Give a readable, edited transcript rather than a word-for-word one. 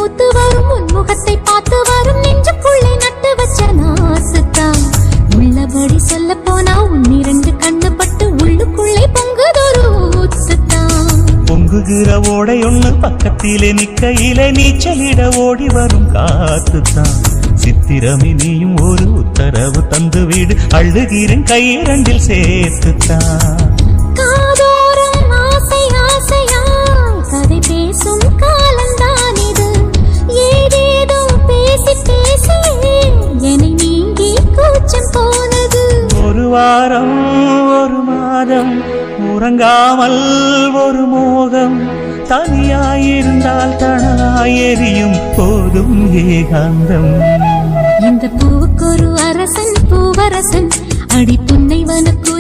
பூத்து வரும் உன்முகத்தை பார்த்து வரும் நெஞ்சுக்குள்ளே நட்டு வச்ச நாசுத்தான். உள்ளபடி சொல்ல போனா உன்னிரண்டு கண்ணு பட்டு உள்ளுக்குள்ளே பொங்குதொரு ஊத்துத்தான். பொங்குகிற ஓடை ஒண்ணு பக்கத்திலே நிக்கையிலே நீச்சலிட ஓடி வரும் காத்துத்தான். சித்திரமே நீயும் ஒரு உத்தரவு தந்து வீடு அழுகிறேன் கையிரண்டில் சேர்த்துத்தான். காதோரம் ஆசை ஆசையா கதை பேசும் காலந்தான் இது. ஏதேதோ பேசி பேசி என்னை நீங்கி கூச்சம் போனது. ஒரு வாரம் ஒரு மாதம் உறங்காமல் ஒரு மோகம். தனியாயிருந்தால் தனலாய் எரியும் போதும் ஏகாந்தம். இந்த பூவுக்கு ஒரு அரசன் பூவரசன் அடி புன்னை வனக்கு